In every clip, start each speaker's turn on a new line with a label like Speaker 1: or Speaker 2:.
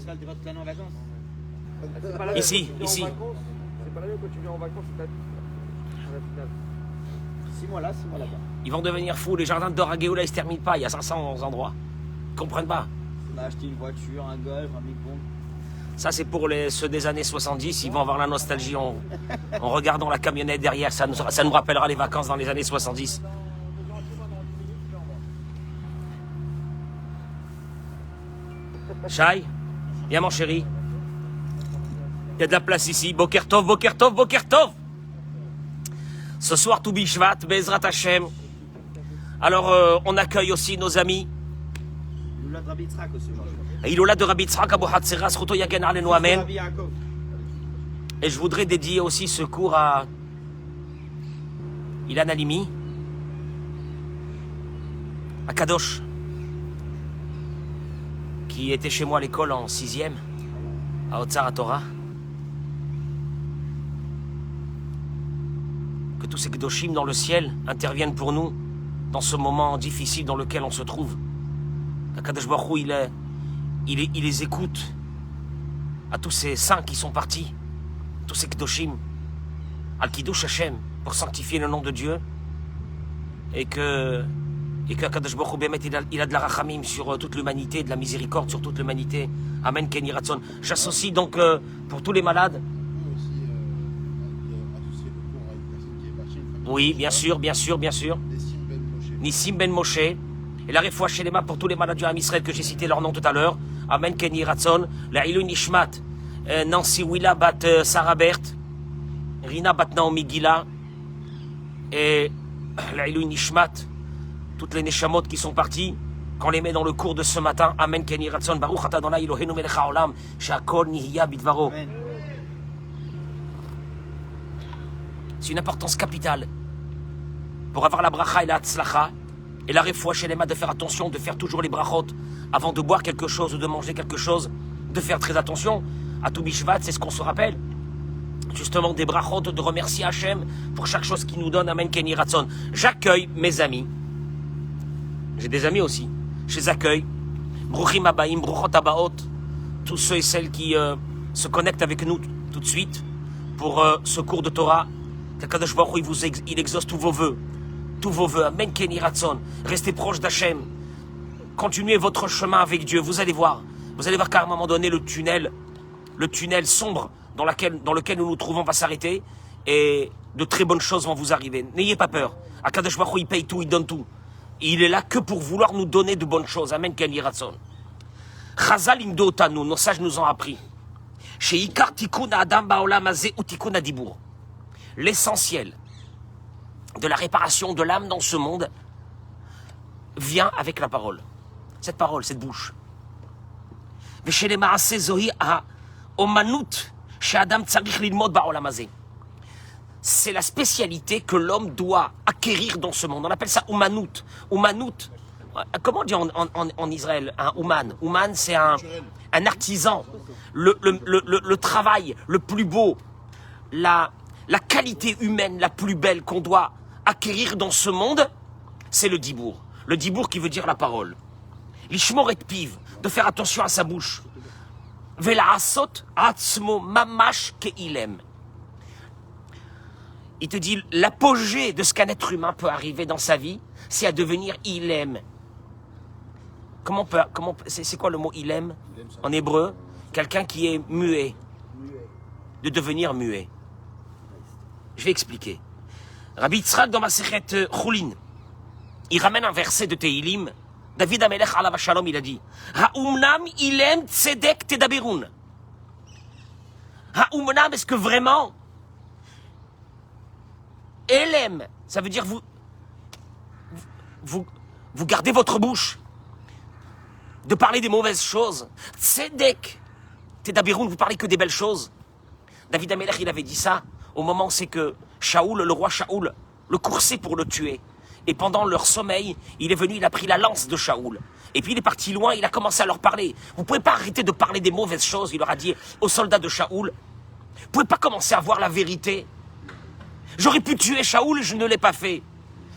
Speaker 1: Israël, tu vas toute l'année en vacances.
Speaker 2: Ici.
Speaker 3: C'est pas la même quand tu viens en vacances, c'est à la finale.
Speaker 1: 6 mois là, 6 mois là-bas.
Speaker 2: Ils vont devenir fous. Les jardins de Dor Géoula, ils se terminent pas. Il y a 500 endroits. Ils comprennent pas.
Speaker 1: On a acheté une voiture, un golf, un micro.
Speaker 2: Ça, c'est pour ceux des années 70. Ils vont avoir la nostalgie en regardant la camionnette derrière. Ça nous rappellera les vacances dans les années 70. Shai, viens mon chéri. Il y a de la place ici. Bokertov, Bokertov, Bokertov. Ce soir, tout Bishvat, Bezrat Hashem. Alors, on accueille aussi nos amis.
Speaker 1: Nous l'a Rabbi Yitzhak aussi aujourd'hui.
Speaker 2: Iloula de Rabbi Tzrak Abu Hatzera, Sruto Yagen Alenu Amen.
Speaker 1: Rabbi Yaakov.
Speaker 2: Et je voudrais dédier aussi ce cours à Ilan Halimi, à Kadosh, qui était chez moi à l'école en 6e, à Otsar Torah. Que tous ces Kedoshim dans le ciel interviennent pour nous dans ce moment difficile dans lequel on se trouve. Kadosh Baruch Hu, il les écoute à tous ces saints qui sont partis, tous ces Kedoshim, Al-Kiddush Hashem, pour sanctifier le nom de Dieu, et que Kadosh Baruch Hu, Bémet, il a de la rachamim sur toute l'humanité, de la miséricorde sur toute l'humanité. Amen, Ken Yirah Ratzon. J'associe donc pour tous les malades. Oui, bien sûr, bien sûr, bien sûr. Nissim Ben Moshe. Et la réfoua chez les mains pour tous les malades du Ham Israël que j'ai cité leur nom tout à l'heure. Amen, Ken Yirah Ratzon. La Ilun Nishmat. Nancy Willa bat Sarah Berthe. Rina bat Naomi Gila. Et la Ilun Nishmat. Toutes les Neshamot qui sont parties. Qu'on les met dans le cours de ce matin. Amen, Ken Yirah Ratzon. Baruch Ata Adonai Eloheinu melech haolam. She'akol nihiya bidvaro.
Speaker 1: Amen.
Speaker 2: C'est une importance capitale pour avoir la bracha et la tzlacha et la réfoua chez les mains de faire attention, de faire toujours les brachot avant de boire quelque chose ou de manger quelque chose, de faire très attention. À tout Bishvat, c'est ce qu'on se rappelle. Justement des brachot, de remercier Hachem pour chaque chose qu'il nous donne. Amen, Ken Yirah Ratzon. J'accueille mes amis. J'ai des amis aussi. Je les accueille. Bruchim Abaim, Bruchot Abaot. Tous ceux et celles qui se connectent avec nous tout de suite pour ce cours de Torah. Kadosh Baruch Hu, il exauce tous vos vœux. Tous vos vœux. Amen, Ken Yirah Ratzon. Restez proche d'Hachem. Continuez votre chemin avec Dieu. Vous allez voir. Vous allez voir qu'à un moment donné, le tunnel sombre dans lequel nous nous trouvons va s'arrêter. Et de très bonnes choses vont vous arriver. N'ayez pas peur. Kadosh Baruch Hu, il paye tout, il donne tout. Et il est là que pour vouloir nous donner de bonnes choses. Amen, Ken Yirah Ratzon. Chazal imdo otanu. Nos sages nous ont appris. Chez Ikar Tikkun Adam Baolam Hazeh ou Tikkun Adibur. L'essentiel de la réparation de l'âme dans ce monde vient avec la parole. Cette parole, cette bouche. C'est la spécialité que l'homme doit acquérir dans ce monde. On appelle ça Umanout. Umanout. Comment on dit en Israël un Ouman? Ouman, c'est un artisan. Le travail le plus beau. La qualité humaine la plus belle qu'on doit acquérir dans ce monde, c'est le dibour. Le dibour qui veut dire la parole. L'ishmor et piv, de faire attention à sa bouche. Vela'asot atzmo mamash ke'ilem. Il te dit, l'apogée de ce qu'un être humain peut arriver dans sa vie, c'est à devenir ilem. C'est quoi le mot ilem en hébreu? Quelqu'un qui est muet. De devenir muet. Je vais expliquer. Rabbi Yitzhak dans Masechet Chulin, il ramène un verset de Tehilim. David Amelech alav shalom, il a dit Ha'umnam ilem tzedek tedaberun. Ha'umnam, est-ce que vraiment Elem, ça veut dire vous gardez votre bouche de parler des mauvaises choses. Tzedek tedaberun, vous parlez que des belles choses. David Amelech, il avait dit ça au moment où c'est que Shaoul, le roi Shaoul, le coursait pour le tuer. Et pendant leur sommeil, il est venu, il a pris la lance de Shaoul. Et puis il est parti loin, il a commencé à leur parler. Vous pouvez pas arrêter de parler des mauvaises choses, il leur a dit aux soldats de Shaoul. Vous pouvez pas commencer à voir la vérité. J'aurais pu tuer Shaoul, je ne l'ai pas fait.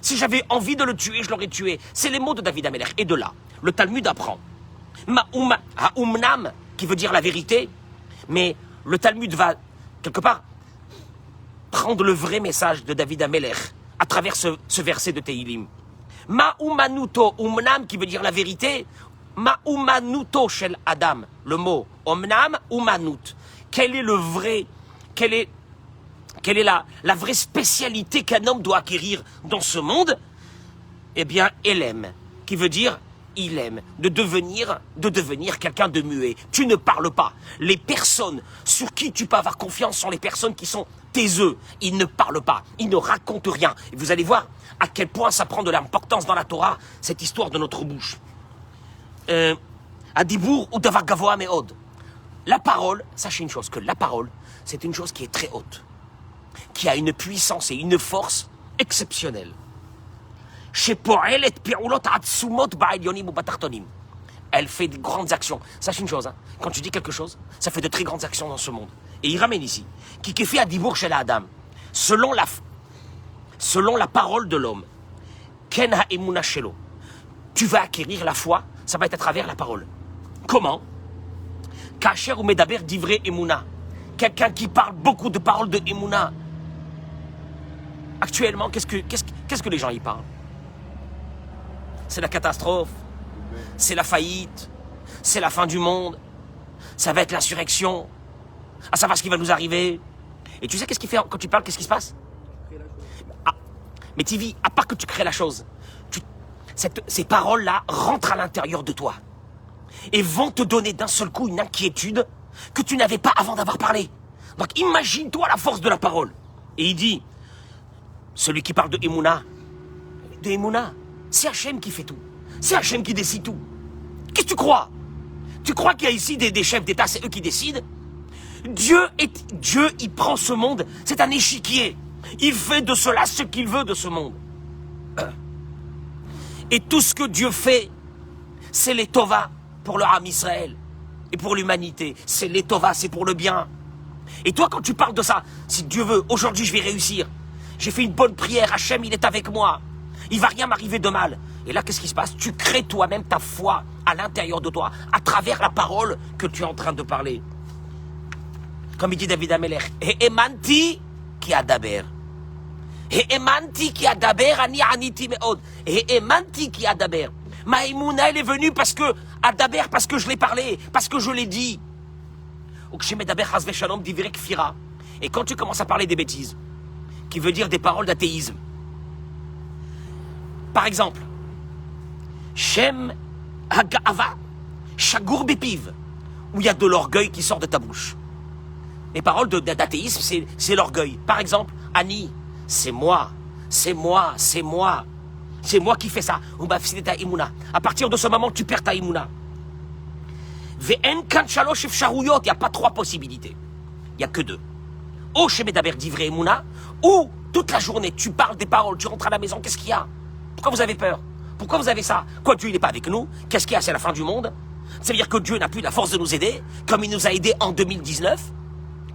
Speaker 2: Si j'avais envie de le tuer, je l'aurais tué. C'est les mots de David Amelech. Et de là, le Talmud apprend. Ha'umnam, qui veut dire la vérité, mais le Talmud va, quelque part, prendre le vrai message de David Amelech à travers ce verset de Tehilim. Ma'umanuto umnam, qui veut dire la vérité, ma'umanuto shel Adam, le mot omnam umanut. Quel est le vrai, quelle est la vraie spécialité qu'un homme doit acquérir dans ce monde? Eh bien, Elem, qui veut dire il aime, de devenir quelqu'un de muet. Tu ne parles pas. Les personnes sur qui tu peux avoir confiance sont les personnes qui sont tes œufs. Ils ne parlent pas, ils ne racontent rien. Et vous allez voir à quel point ça prend de l'importance dans la Torah, cette histoire de notre bouche. Adibour ou davar gavoa meod. La parole, sachez une chose, que la parole, c'est une chose qui est très haute, qui a une puissance et une force exceptionnelle. Elle fait de grandes actions. Sache une chose, hein, quand tu dis quelque chose, ça fait de très grandes actions dans ce monde. Et il ramène ici, qui fait à Dibour chez la Adam, selon la parole de l'homme, Ken ha'emuna shelo, tu vas acquérir la foi, ça va être à travers la parole. Comment? Kacher ou medaber divrei emuna, quelqu'un qui parle beaucoup de paroles de emuna. Actuellement, qu'est-ce que les gens y parlent? C'est la catastrophe, c'est la faillite, c'est la fin du monde, ça va être l'insurrection, à savoir ce qui va nous arriver. Et tu sais qu'est-ce qu'il fait quand tu parles, qu'est-ce qui se passe? Mais Tivi, à part que tu crées la chose, ces paroles-là rentrent à l'intérieur de toi et vont te donner d'un seul coup une inquiétude que tu n'avais pas avant d'avoir parlé. Donc imagine-toi la force de la parole. Et il dit, celui qui parle de Emouna, c'est Hachem qui fait tout. C'est Hachem qui décide tout. Qu'est-ce que tu crois? Tu crois qu'il y a ici des chefs d'État, c'est eux qui décident? Dieu, il prend ce monde, c'est un échiquier. Il fait de cela ce qu'il veut de ce monde. Et tout ce que Dieu fait, c'est les Tova pour le Ham Israël et pour l'humanité. C'est les Tova, c'est pour le bien. Et toi, quand tu parles de ça, si Dieu veut, aujourd'hui je vais réussir. J'ai fait une bonne prière, Hachem, il est avec moi. Il va rien m'arriver de mal. Et là, qu'est-ce qui se passe? Tu crées toi-même ta foi à l'intérieur de toi, à travers la parole que tu es en train de parler. Comme il dit David Amelech, et emanti qui adaber. Et emanti qui adaber, ani aniti meod. Et emanti qui adaber. Maïmouna, elle est venue parce que, adaber, parce que je l'ai parlé, parce que je l'ai dit. Et quand tu commences à parler des bêtises, qui veut dire des paroles d'athéisme, par exemple, Shem Hagava, Shagour Bepiv, où il y a de l'orgueil qui sort de ta bouche. Les paroles d'athéisme, c'est l'orgueil. Par exemple, Annie, c'est moi, c'est moi, c'est moi. C'est moi qui fais ça. À partir de ce moment, tu perds ta imuna. Il n'y a pas trois possibilités. Il n'y a que deux. Ou chez Medaber d'Ivré Emouna, ou toute la journée, tu parles des paroles, tu rentres à la maison, qu'est-ce qu'il y a? Pourquoi vous avez peur? Pourquoi vous avez ça? Quoi, Dieu, il n'est pas avec nous? Qu'est-ce qu'il y a? C'est la fin du monde? Ça veut dire que Dieu n'a plus la force de nous aider, comme il nous a aidés en 2019?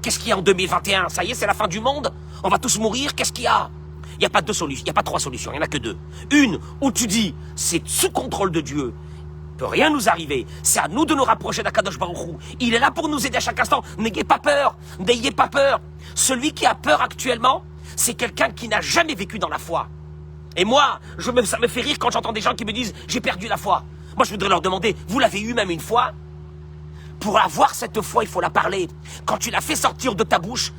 Speaker 2: Qu'est-ce qu'il y a en 2021? Ça y est, c'est la fin du monde? On va tous mourir? Qu'est-ce qu'il y a? Il n'y a pas deux solutions, il n'y a pas trois solutions, il n'y en a que deux. Une, où tu dis, c'est sous contrôle de Dieu, il ne peut rien nous arriver, c'est à nous de nous rapprocher d'Akadosh Baruch Hu. Il est là pour nous aider à chaque instant, n'ayez pas peur, n'ayez pas peur. Celui qui a peur actuellement, c'est quelqu'un qui n'a jamais vécu dans la foi. Et moi, ça me fait rire quand j'entends des gens qui me disent, j'ai perdu la foi. Moi, je voudrais leur demander, vous l'avez eu même une fois? Pour avoir cette foi, il faut la parler. Quand tu la fais sortir de ta bouche,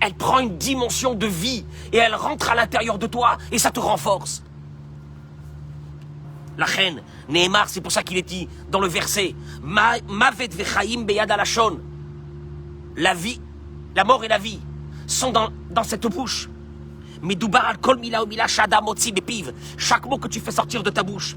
Speaker 2: elle prend une dimension de vie et elle rentre à l'intérieur de toi et ça te renforce. La reine, Nehemar, c'est pour ça qu'il est dit dans le verset Mavet vechaim beyad alashon. La vie, la mort et la vie sont dans cette bouche. Medoubar al kol mila ou mila shada motzi bepiv. Chaque mot que tu fais sortir de ta bouche.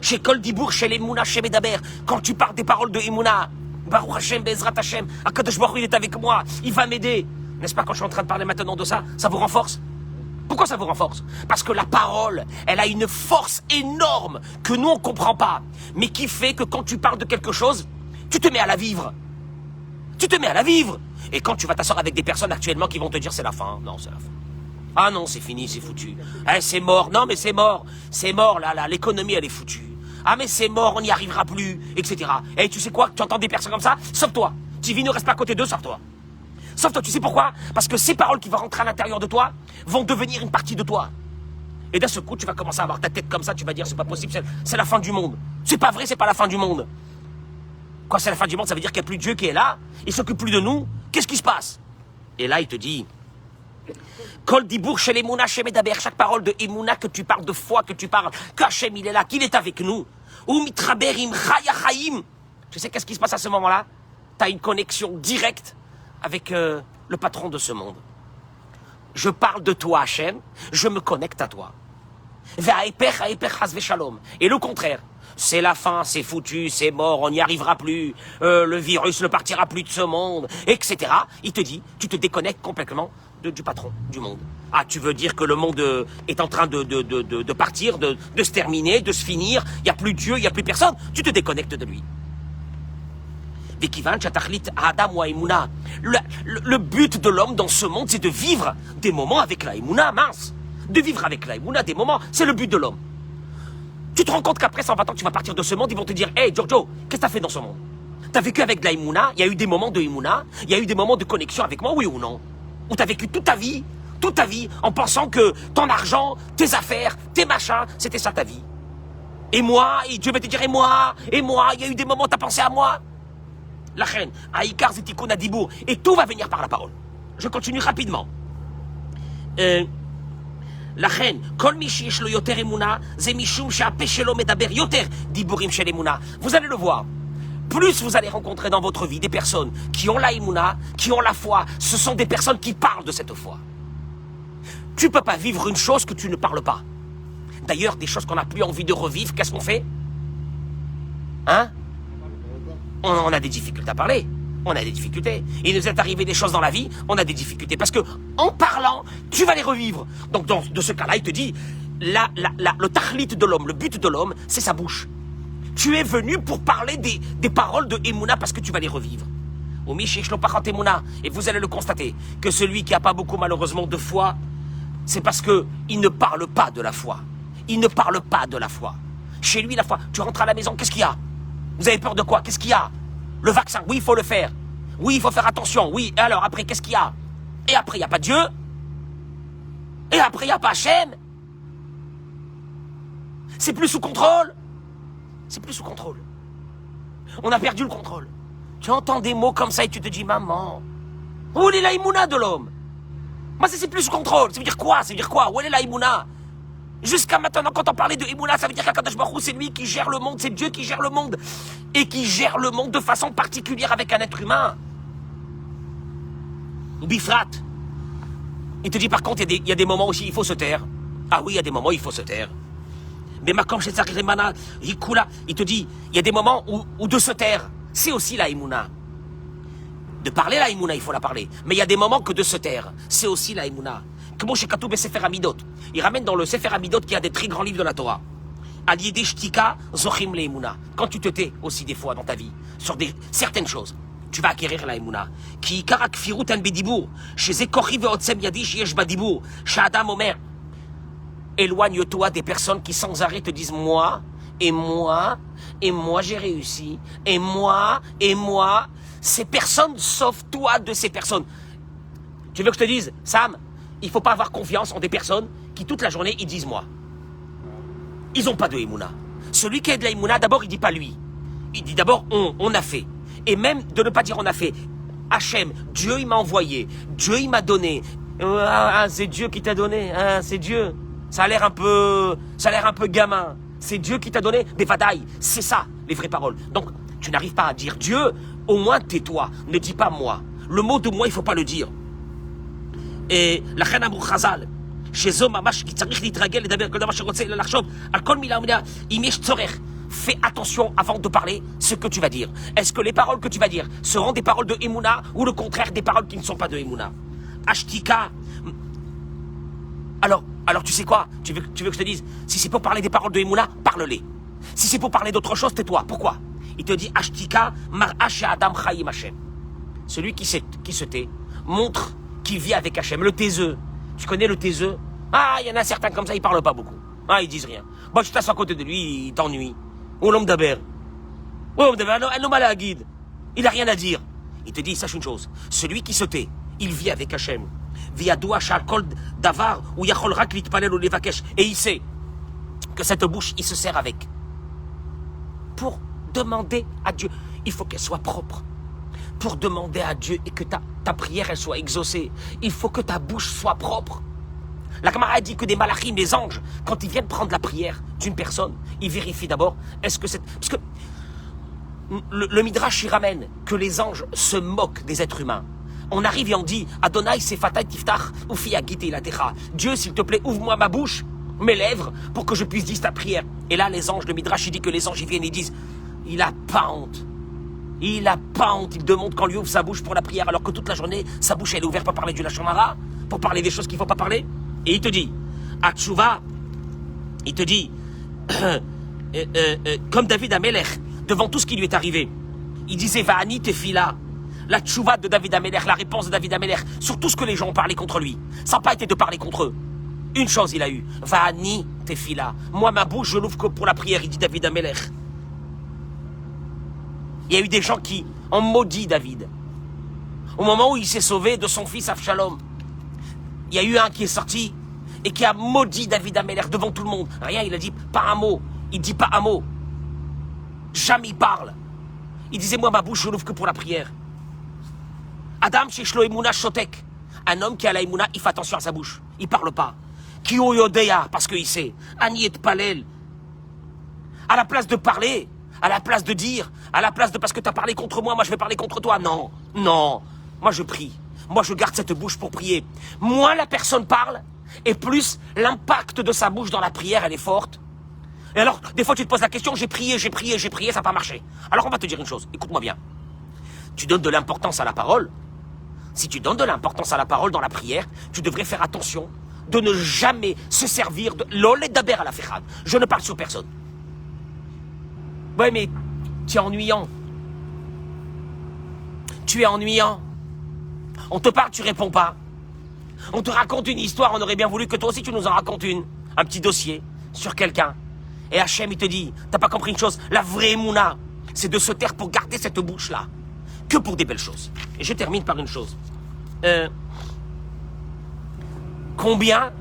Speaker 2: Chez Kol Dibour, chez l'Emouna, chez Medaber, quand tu parles des paroles de Emouna, Baruch Hashem, Bezrat Hashem, Akadosh Baruch Hu, il est avec moi, il va m'aider. N'est-ce pas, quand je suis en train de parler maintenant de ça, ça vous renforce? Pourquoi ça vous renforce? Parce que la parole, elle a une force énorme que nous, on ne comprend pas, mais qui fait que quand tu parles de quelque chose, tu te mets à la vivre. Tu te mets à la vivre. Et quand tu vas t'asseoir avec des personnes actuellement qui vont te dire c'est la fin, non, c'est la fin. Ah non, c'est fini, c'est foutu. Eh, c'est mort, non mais c'est mort. C'est mort, là, l'économie, elle est foutue. Ah mais c'est mort, on n'y arrivera plus, etc. Et tu sais quoi, tu entends des personnes comme ça, sauve-toi. TV ne reste pas à côté d'eux, sauve-toi. Sauve-toi, tu sais pourquoi? Parce que ces paroles qui vont rentrer à l'intérieur de toi vont devenir une partie de toi. Et d'un seul coup, tu vas commencer à avoir ta tête comme ça, tu vas dire c'est pas possible, c'est la fin du monde. C'est pas vrai, c'est pas la fin du monde. Quand c'est la fin du monde, ça veut dire qu'il n'y a plus Dieu qui est là, il s'occupe plus de nous, qu'est-ce qui se passe? Et là, il te dit, Kol Dibour chez les Mouna, chez Medaber, chaque parole de Emouna que tu parles, de foi que tu parles, qu'Hachem il est là, qu'il est avec nous. Ou Mitraberim, Chaya Chaim. Tu sais qu'est-ce qui se passe à ce moment-là? Tu as une connexion directe avec le patron de ce monde. Je parle de toi, Hachem, je me connecte à toi. Et le contraire, c'est la fin, c'est foutu, c'est mort, on n'y arrivera plus, le virus ne partira plus de ce monde, etc. Il te dit, tu te déconnectes complètement du patron du monde. Ah, tu veux dire que le monde est en train de partir, de se terminer, de se finir, il n'y a plus Dieu, il n'y a plus personne, tu te déconnectes de lui. Le but de l'homme dans ce monde, c'est de vivre des moments avec la Emouna, mince. De vivre avec la Emouna des moments, c'est le but de l'homme. Tu te rends compte qu'après 120 ans, tu vas partir de ce monde, ils vont te dire « Hey Giorgio, qu'est-ce que tu as fait dans ce monde? Tu as vécu avec de la Emouna, il y a eu des moments de Emouna, il y a eu des moments de connexion avec moi, oui ou non? Ou tu as vécu toute ta vie, en pensant que ton argent, tes affaires, tes machins, c'était ça ta vie. Et moi, et Dieu va te dire « Et moi, il y a eu des moments où tu as pensé à moi ?» La reine, Aïkar Zetikon Adibour, et tout va venir par la parole. Je continue rapidement. La reine, Kol Mishish lo yoter emuna, ze mishum she'apeshelo medaber yoter diburim shel emuna. Vous allez le voir. Plus vous allez rencontrer dans votre vie des personnes qui ont la emuna, qui ont la foi, ce sont des personnes qui parlent de cette foi. Tu ne peux pas vivre une chose que tu ne parles pas. D'ailleurs, des choses qu'on n'a plus envie de revivre, qu'est-ce qu'on fait? Hein? On a des difficultés à parler. On a des difficultés. Il nous est arrivé des choses dans la vie, on a des difficultés. Parce que, en parlant, tu vas les revivre. Donc, de ce cas-là, il te dit, le tahlit de l'homme, le but de l'homme, c'est sa bouche. Tu es venu pour parler des paroles de Emouna parce que tu vas les revivre. Et vous allez le constater, que celui qui n'a pas beaucoup, malheureusement, de foi, c'est parce qu'il ne parle pas de la foi. Il ne parle pas de la foi. Chez lui, la foi. Tu rentres à la maison, qu'est-ce qu'il y a? Vous avez peur de quoi? Qu'est-ce qu'il y a? Le vaccin, oui, il faut le faire. Oui, il faut faire attention. Oui, et alors, après, qu'est-ce qu'il y a? Et après, il n'y a pas Dieu. Et après, il n'y a pas Hachem. C'est plus sous contrôle. C'est plus sous contrôle. On a perdu le contrôle. Tu entends des mots comme ça et tu te dis, maman, où est la Emouna de l'homme? Moi, c'est plus sous contrôle. Ça veut dire quoi? Ça veut dire quoi? Où est la Emouna? Jusqu'à maintenant, quand on parlait de Emouna, ça veut dire qu'Akadosh Baruch Hu, c'est lui qui gère le monde, c'est Dieu qui gère le monde. Et qui gère le monde de façon particulière avec un être humain. Bifrat. Il te dit par contre, il y a des moments aussi, il faut se taire. Ah oui, il y a des moments où il faut se taire. Mais Makam Shetzach Remana, Hikula, il te dit, il y a des moments où de se taire, c'est aussi la Emouna. De parler la Emouna, il faut la parler. Mais il y a des moments que de se taire, c'est aussi la Emouna. Comme chez Katoub et Sefer Amidot. Il ramène dans le Sefer Amidot qui a des très grands livres de la Torah. Aliede Shtika, Zochim le Emouna. Quand tu te tais aussi des fois dans ta vie, sur certaines choses, tu vas acquérir la Emouna. Ki Karak Firut en Bedibour, chez Zekochi Veotsem Yadish Yesh Badibour, chez Adam Omer. Éloigne-toi des personnes qui sans arrêt te disent moi, et moi j'ai réussi, et moi. Ces personnes, sauve toi de ces personnes. Tu veux que je te dise, Sam, il ne faut pas avoir confiance en des personnes qui toute la journée, ils disent moi. Ils n'ont pas de Emouna. Celui qui a de la Emouna, d'abord, il ne dit pas lui. Il dit d'abord on a fait. Et même de ne pas dire on a fait. Hachem, Dieu il m'a envoyé, Dieu il m'a donné. C'est Dieu qui t'a donné, c'est Dieu. Ça a l'air un peu gamin. C'est Dieu qui t'a donné des vadailles. C'est ça, les vraies paroles. Donc, tu n'arrives pas à dire Dieu, au moins tais-toi. Ne dis pas moi. Le mot de moi, il ne faut pas le dire. Et la reine Abou Khazal, chez eux, mamash, qui tsarich litragel, et d'abord, quand je retiens la larchot, à kol mila mila, imish tzorer. Fais attention avant de parler ce que tu vas dire. Est-ce que les paroles que tu vas dire seront des paroles de Emouna ou le contraire des paroles qui ne sont pas de Emouna? Ashtika. Alors tu sais quoi? Tu veux que je te dise? Si c'est pour parler des paroles de Emouna, parle-les. Si c'est pour parler d'autre chose, tais-toi. Pourquoi? Il te dit Ashtika mar'ash Adam Chaim Hashem. Celui qui se tait montre qu'il vit avec Hashem. Le taiseux. Tu connais le taiseux? Ah, il y en a certains comme ça, ils parlent pas beaucoup. Ah, ils disent rien. Bon, tu t'assois à côté de lui, il t'ennuie. Ou l'homme d'Aber. L'homme d'Aber, un homme à la guide. Il n'a rien à dire. Il te dit, sache une chose. Celui qui se tait, il vit avec Hachem. Viadoua shakol davar ou yachol rak litpalel ou levakesh. Et il sait que cette bouche, il se sert avec. Pour demander à Dieu. Il faut qu'elle soit propre. Pour demander à Dieu et que ta prière, elle soit exaucée. Il faut que ta bouche soit propre. La Gemara dit que des malachim, des anges, quand ils viennent prendre la prière d'une personne, ils vérifient d'abord, est-ce que c'est... Parce que le Midrash, il ramène que les anges se moquent des êtres humains. On arrive et on dit, Adonai sefatay tiftach, ufi agite ilatecha. Dieu, s'il te plaît, ouvre-moi ma bouche, mes lèvres, pour que je puisse dire ta prière. Et là, les anges, le Midrash, il dit que les anges, ils viennent et disent, il a pas honte. Il a pas honte. Il demande qu'on lui ouvre sa bouche pour la prière, alors que toute la journée, sa bouche, elle est ouverte pour parler du Lachon Hara, pour parler des choses qu'il ne faut pas parler. Et il te dit, Atchouva, il te dit, comme David Amelech, devant tout ce qui lui est arrivé, il disait, Va'ani tefila, la tchouva de David Amelech, la réponse de David Amelech, sur tout ce que les gens ont parlé contre lui. Ça n'a pas été de parler contre eux. Une chose il a eu, Va'ani tefila, moi ma bouche je l'ouvre que pour la prière, il dit David Amelech. Il y a eu des gens qui ont maudit David. Au moment où il s'est sauvé de son fils Avshalom, il y a eu un qui est sorti et qui a maudit David Amelech devant tout le monde. Rien, il a dit pas un mot. Il dit pas un mot. Jamais il parle. Il disait, moi, ma bouche, je l'ouvre que pour la prière. Adam sheshlo emuna shotek. Un homme qui a la emuna, il fait attention à sa bouche. Il parle pas. Ki yodeya, parce qu'il sait. Ani et palel. À la place de parler, à la place de dire, à la place de parce que tu as parlé contre moi, moi je vais parler contre toi. Non, non. Moi je prie. Moi je garde cette bouche pour prier. Moins la personne parle, et plus l'impact de sa bouche dans la prière, elle est forte. Et alors, des fois tu te poses la question, j'ai prié, ça n'a pas marché. Alors on va te dire une chose, écoute-moi bien. Tu donnes de l'importance à la parole. Si tu donnes de l'importance à la parole dans la prière, tu devrais faire attention de ne jamais se servir de l'olé d'aber à la fechad. Je ne parle sur personne. Ouais, mais tu es ennuyant. Tu es ennuyant. On te parle, tu réponds pas. On te raconte une histoire, on aurait bien voulu que toi aussi tu nous en racontes une. Un petit dossier sur quelqu'un. Et Hachem, il te dit, t'as pas compris une chose, la vraie mouna, c'est de se taire pour garder cette bouche-là. Que pour des belles choses. Et je termine par une chose. Combien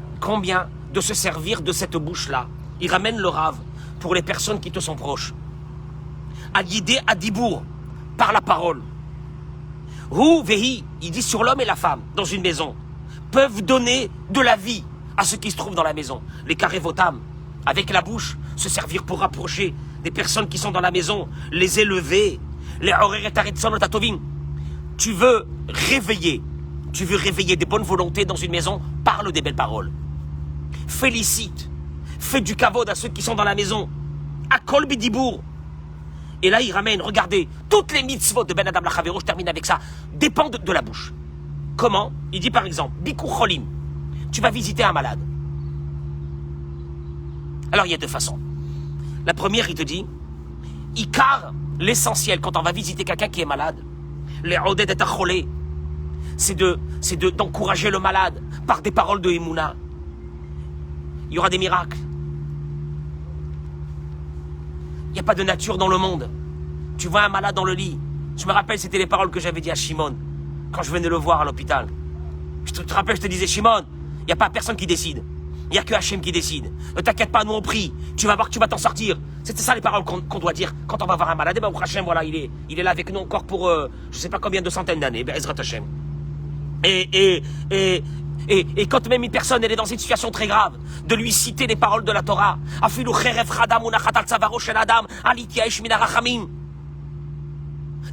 Speaker 2: de se servir de cette bouche-là, il ramène le rave pour les personnes qui te sont proches. Adidé Adibour, par la parole. Hu vehi, il dit sur l'homme et la femme, dans une maison, peuvent donner de la vie à ce qui se trouve dans la maison. Les karevotam, avec la bouche, se servir pour rapprocher des personnes qui sont dans la maison, les élever, les oreretaretsonotatovim. Tu veux réveiller des bonnes volontés dans une maison, parle des belles paroles. Félicite, fais du kavod à ceux qui sont dans la maison. Akol bidibour. Et là, il ramène, regardez, toutes les mitzvot de Ben Adam Lachavero, je termine avec ça, dépendent de la bouche. Comment? Il dit par exemple, Bikur Cholim, tu vas visiter un malade. Alors il y a deux façons. La première, il te dit, Ikar, l'essentiel quand on va visiter quelqu'un qui est malade, les Oded et Acholé, c'est d'encourager le malade par des paroles de Emouna. Il y aura des miracles. Il n'y a pas de nature dans le monde. Tu vois un malade dans le lit. Je me rappelle, c'était les paroles que j'avais dit à Shimon quand je venais le voir à l'hôpital. Je te rappelle, je te disais, Shimon, il n'y a pas personne qui décide. Il n'y a que Hachem qui décide. Ne t'inquiète pas, nous on prie. Tu vas voir que tu vas t'en sortir. C'était ça les paroles qu'on doit dire quand on va voir un malade. Et ben, Hachem, voilà, il est là avec nous encore pour je ne sais pas combien de centaines d'années. Ben, Ezrat Hachem. Et quand même une personne elle est dans une situation très grave, de lui citer les paroles de la Torah.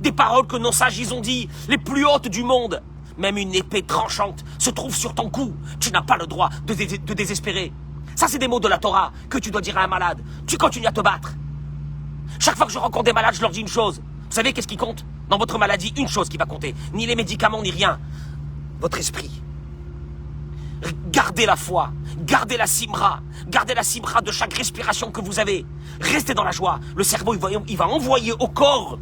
Speaker 2: Des paroles que nos sages ils ont dit, les plus hautes du monde. Même une épée tranchante se trouve sur ton cou. Tu n'as pas le droit de désespérer. Ça c'est des mots de la Torah que tu dois dire à un malade. Tu continues à te battre. Chaque fois que je rencontre des malades, je leur dis une chose. Vous savez qu'est-ce qui compte? Dans votre maladie, une chose qui va compter. Ni les médicaments, ni rien. Votre esprit. Gardez la foi, gardez la simra de chaque respiration que vous avez. Restez dans la joie. Le cerveau, il va envoyer au corps.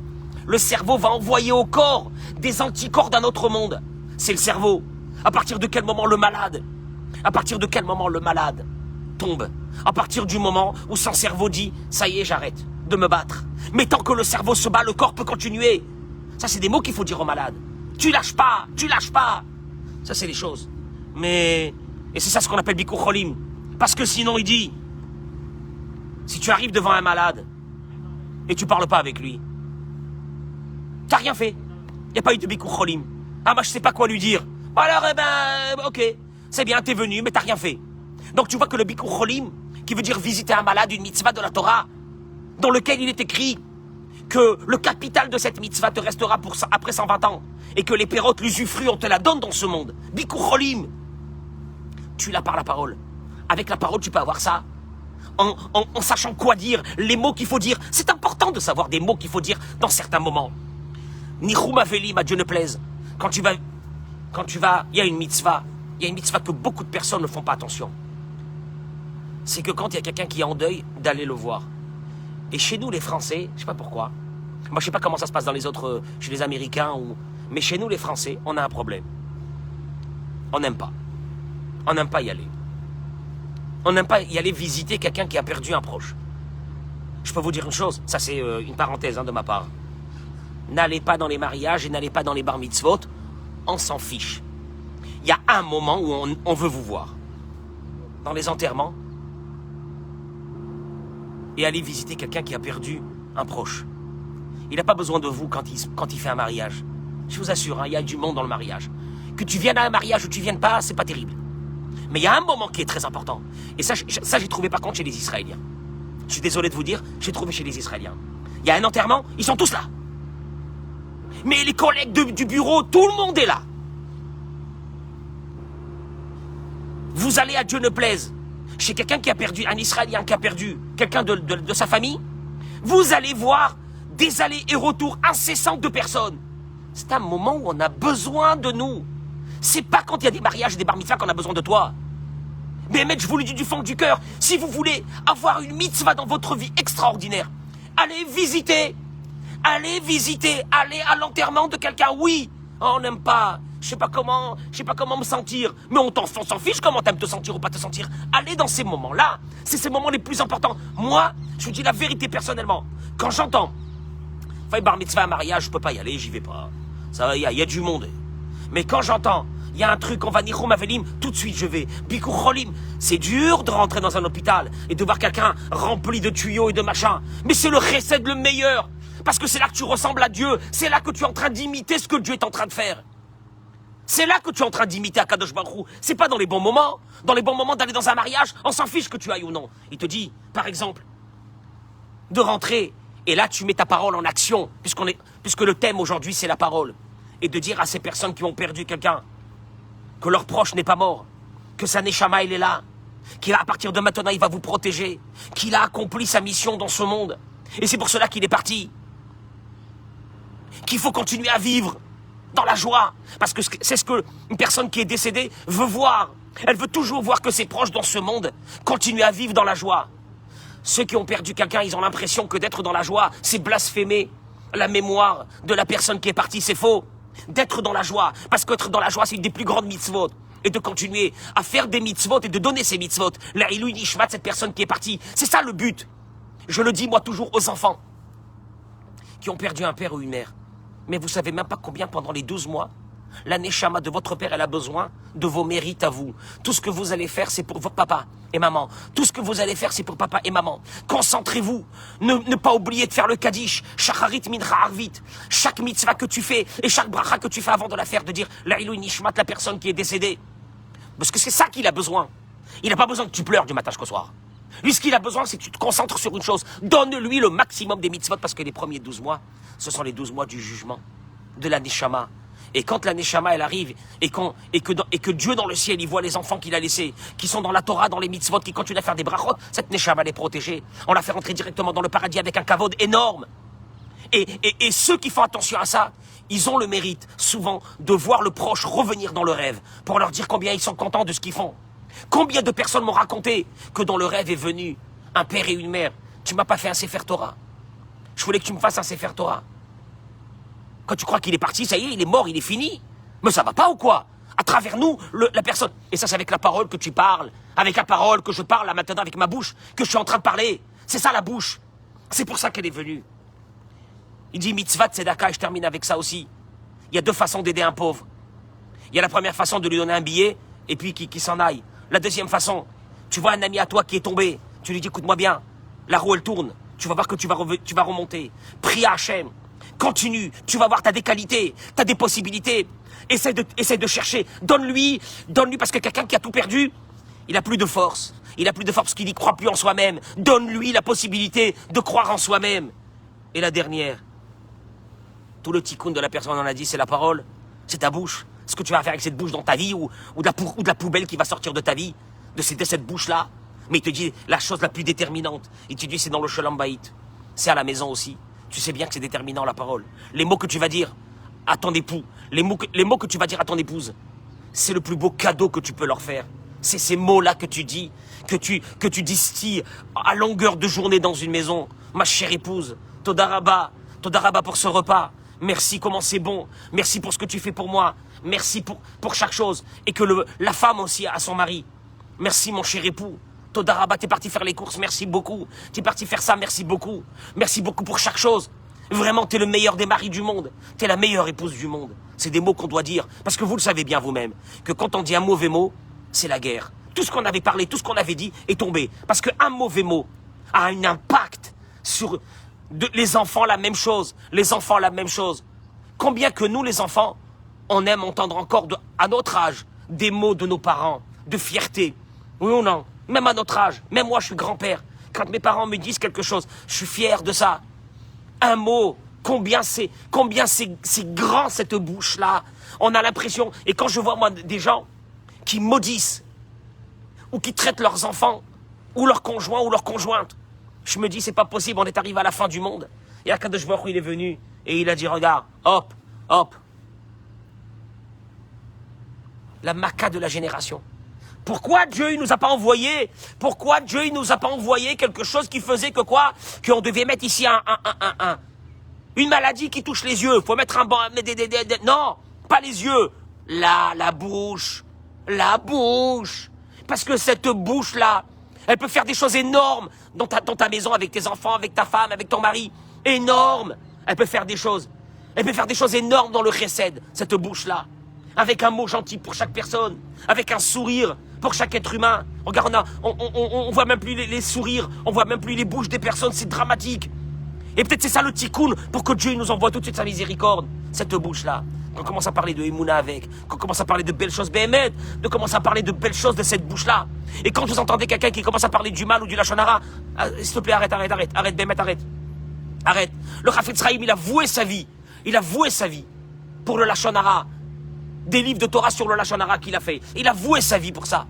Speaker 2: Le cerveau va envoyer au corps des anticorps d'un autre monde. C'est le cerveau. À partir de quel moment le malade tombe? À partir du moment où son cerveau dit, ça y est, j'arrête. de me battre. Mais tant que le cerveau se bat, le corps peut continuer. Ça, c'est des mots qu'il faut dire aux malades. Tu lâches pas, tu lâches pas. Ça, c'est les choses. Mais... Et c'est ça ce qu'on appelle Bikur Cholim. Parce que sinon, il dit... Si tu arrives devant un malade et tu parles pas avec lui, t'as rien fait. Il n'y a pas eu de Bikur Cholim. Ah, moi, je sais pas quoi lui dire. Alors, eh ben, ok. C'est bien, t'es venu, mais t'as rien fait. Donc, tu vois que le Bikur Cholim, qui veut dire visiter un malade, une mitzvah de la Torah, dans lequel il est écrit que le capital de cette mitzvah te restera pour ça, après 120 ans, et que les pérotes, l'usufruit, on te la donne dans ce monde. Bikur Cholim. Tu l'as par la parole. Avec la parole, tu peux avoir ça. En sachant quoi dire, les mots qu'il faut dire. C'est important de savoir des mots qu'il faut dire dans certains moments. Nichum Avelim, à Dieu ne plaise. Quand tu vas, il y a une mitzvah que beaucoup de personnes ne font pas attention. C'est que quand il y a quelqu'un qui est en deuil, d'aller le voir. Et chez nous, les Français, je sais pas pourquoi, moi je sais pas comment ça se passe dans les autres, chez les Américains, mais chez nous, les Français, on a un problème. On n'aime pas. On n'aime pas y aller. On n'aime pas y aller visiter quelqu'un qui a perdu un proche. Je peux vous dire une chose, ça c'est une parenthèse de ma part. N'allez pas dans les mariages et n'allez pas dans les bar mitzvot, on s'en fiche. Il y a un moment où on veut vous voir. Dans les enterrements. Et aller visiter quelqu'un qui a perdu un proche. Il n'a pas besoin de vous quand il fait un mariage. Je vous assure, il y a du monde dans le mariage. Que tu viennes à un mariage ou tu viennes pas, c'est pas terrible. Mais il y a un moment qui est très important. Et ça j'ai trouvé par contre chez les Israéliens. Je suis désolé de vous dire, j'ai trouvé chez les Israéliens. Il y a un enterrement, ils sont tous là. Mais les collègues du bureau, tout le monde est là. Vous allez à Dieu ne plaise, chez quelqu'un qui a perdu, un Israélien qui a perdu quelqu'un de sa famille, vous allez voir des allers et retours incessants de personnes. C'est un moment où on a besoin de nous. C'est pas quand il y a des mariages et des bar mitzvahs qu'on a besoin de toi. Mais mec, je vous le dis du fond du cœur, si vous voulez avoir une mitzvah dans votre vie extraordinaire, allez visiter, allez à l'enterrement de quelqu'un, oui, on n'aime pas, je sais pas comment me sentir, mais on s'en fiche comment t'aimes te sentir ou pas te sentir. Allez dans ces moments-là, c'est ces moments les plus importants. Moi, je vous dis la vérité personnellement, quand j'entends, bar mitzvah, mariage, je peux pas y aller, j'y vais pas. Ça, il y a du monde. Mais quand j'entends, il y a un truc, on va Nichum Avelim, tout de suite je vais. Bikur Cholim, c'est dur de rentrer dans un hôpital et de voir quelqu'un rempli de tuyaux et de machins. Mais c'est le chesed le meilleur. Parce que c'est là que tu ressembles à Dieu. C'est là que tu es en train d'imiter ce que Dieu est en train de faire. C'est là que tu es en train d'imiter Akadosh Baruch Hu. C'est pas dans les bons moments. Dans les bons moments d'aller dans un mariage, on s'en fiche que tu ailles ou non. Il te dit, par exemple, de rentrer. Et là, tu mets ta parole en action. Puisque le thème aujourd'hui, c'est la parole. Et de dire à ces personnes qui ont perdu quelqu'un que leur proche n'est pas mort, que sa neshama, il est là, qu'à partir de maintenant, il va vous protéger, qu'il a accompli sa mission dans ce monde. Et c'est pour cela qu'il est parti. Qu'il faut continuer à vivre dans la joie. Parce que c'est ce qu'une personne qui est décédée veut voir. Elle veut toujours voir que ses proches dans ce monde continuent à vivre dans la joie. Ceux qui ont perdu quelqu'un, ils ont l'impression que d'être dans la joie, c'est blasphémer la mémoire de la personne qui est partie. C'est faux. D'être dans la joie, parce qu'être dans la joie, c'est une des plus grandes mitzvot, et de continuer à faire des mitzvot et de donner ces mitzvot, la Ilui Nishmat, cette personne qui est partie, c'est ça le but. Je le dis moi toujours aux enfants qui ont perdu un père ou une mère, mais vous savez même pas combien pendant les 12 mois, la neshama de votre père, elle a besoin de vos mérites à vous. Tout ce que vous allez faire, c'est pour votre papa et maman. Tout ce que vous allez faire, c'est pour papa et maman. Concentrez-vous. Ne pas oublier de faire le kaddish. Shacharit mincha arvit. Chaque mitzvah que tu fais et chaque bracha que tu fais avant de la faire, de dire la ilui nishmat, la personne qui est décédée. Parce que c'est ça qu'il a besoin. Il n'a pas besoin que tu pleures du matin jusqu'au soir. Lui, ce qu'il a besoin, c'est que tu te concentres sur une chose. Donne-lui le maximum des mitzvot, parce que les premiers 12 mois, ce sont les 12 mois du jugement, de la neshama. Et quand la neshama, elle arrive, et que Dieu dans le ciel, il voit les enfants qu'il a laissés, qui sont dans la Torah, dans les mitzvot, qui continuent à faire des brachot, cette neshama, elle est protégée. On la fait rentrer directement dans le paradis avec un kavod énorme. Et ceux qui font attention à ça, ils ont le mérite, souvent, de voir le proche revenir dans le rêve, pour leur dire combien ils sont contents de ce qu'ils font. Combien de personnes m'ont raconté que dans le rêve est venu un père et une mère. Tu m'as pas fait un Sefer Torah. Je voulais que tu me fasses un Sefer Torah. Quand tu crois qu'il est parti, ça y est, il est mort, il est fini. Mais ça va pas ou quoi? À travers nous, la personne. Et ça, c'est avec la parole que tu parles. Avec la parole que je parle là maintenant avec ma bouche. Que je suis en train de parler. C'est ça la bouche. C'est pour ça qu'elle est venue. Il dit mitzvah tzedaka, et je termine avec ça aussi. Il y a deux façons d'aider un pauvre. Il y a la première façon de lui donner un billet et puis qui s'en aille. La deuxième façon, tu vois un ami à toi qui est tombé, tu lui dis écoute-moi bien, la roue elle tourne, tu vas voir que tu vas remonter. Prie à Hachem, continue, tu vas voir, t'as des qualités, t'as des possibilités. Essaie de chercher, donne-lui, parce que quelqu'un qui a tout perdu, il a plus de force. Il a plus de force parce qu'il n'y croit plus en soi-même. Donne-lui la possibilité de croire en soi-même. Et la dernière, tout le tikkun de la personne en a dit, c'est la parole, c'est ta bouche. Ce que tu vas faire avec cette bouche dans ta vie ou de la poubelle qui va sortir de ta vie, de cette bouche-là. Mais il te dit la chose la plus déterminante. Il te dit c'est dans le Shalom Bayit. C'est à la maison aussi. Tu sais bien que c'est déterminant la parole. Les mots que tu vas dire à ton époux, les mots que tu vas dire à ton épouse, c'est le plus beau cadeau que tu peux leur faire. C'est ces mots-là que tu dis, que tu distilles à longueur de journée dans une maison. Ma chère épouse, Todaraba pour ce repas. Merci, comment c'est bon. Merci pour ce que tu fais pour moi. Merci pour chaque chose. Et que la femme aussi a son mari. Merci mon cher époux. Todaraba, t'es parti faire les courses, merci beaucoup. T'es parti faire ça, merci beaucoup. Merci beaucoup pour chaque chose. Vraiment, t'es le meilleur des maris du monde. T'es la meilleure épouse du monde. C'est des mots qu'on doit dire. Parce que vous le savez bien vous-même, que quand on dit un mauvais mot, c'est la guerre. Tout ce qu'on avait parlé, tout ce qu'on avait dit est tombé. Parce qu'un mauvais mot a un impact sur les enfants, la même chose. Les enfants, la même chose. Combien que nous, les enfants, on aime entendre encore à notre âge des mots de nos parents, de fierté. Oui ou non? Même à notre âge, même moi je suis grand-père. Quand mes parents me disent quelque chose, je suis fier de ça. Un mot, combien c'est grand cette bouche-là. On a l'impression, et quand je vois moi des gens qui maudissent, ou qui traitent leurs enfants, ou leurs conjoints, ou leurs conjointes, je me dis c'est pas possible, on est arrivé à la fin du monde. Et Akadosh Baruch Hu, il est venu, et il a dit regarde, hop, hop. La maca de la génération. Pourquoi Dieu il nous a pas envoyé? Pourquoi Dieu il nous a pas envoyé quelque chose qui faisait que quoi? Qu'on devait mettre ici une maladie qui touche les yeux. Faut mettre un banc. Non, pas les yeux. Là, la bouche. La bouche. Parce que cette bouche-là, elle peut faire des choses énormes dans ta maison, avec tes enfants, avec ta femme, avec ton mari. Énorme. Elle peut faire des choses. Elle peut faire des choses énormes dans le chesed, cette bouche-là. Avec un mot gentil pour chaque personne. Avec un sourire pour chaque être humain. Regarde, on voit même plus les sourires. On voit même plus les bouches des personnes. C'est dramatique. Et peut-être c'est ça le tikkun pour que Dieu nous envoie tout de suite sa miséricorde. Cette bouche-là. Qu'on commence à parler de Emouna avec. Qu'on commence à parler de belles choses Béhémet. De commencer à parler de belles choses de cette bouche-là. Et quand vous entendez quelqu'un qui commence à parler du mal ou du lachon hara, s'il te plaît, arrête, Béhémet, arrête. Arrête. Le Chafetz Chaim, il a voué sa vie. Il a voué sa vie pour le lachon hara. Des livres de Torah sur le lachon hara qu'il a fait. Il a voué sa vie pour ça.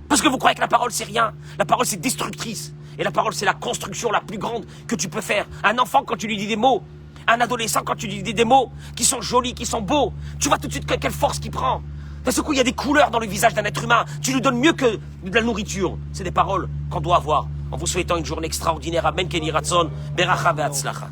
Speaker 2: Parce que vous croyez que la parole c'est rien. La parole c'est destructrice. Et la parole c'est la construction la plus grande que tu peux faire. Un enfant quand tu lui dis des mots, un adolescent quand tu lui dis des mots qui sont jolis, qui sont beaux, tu vois tout de suite quelle force qu'il prend. D'un seul coup il y a des couleurs dans le visage d'un être humain. Tu lui donnes mieux que de la nourriture. C'est des paroles qu'on doit avoir. En vous souhaitant une journée extraordinaire. Amen, Kenny Ratson, Beracha ve'atzlacha.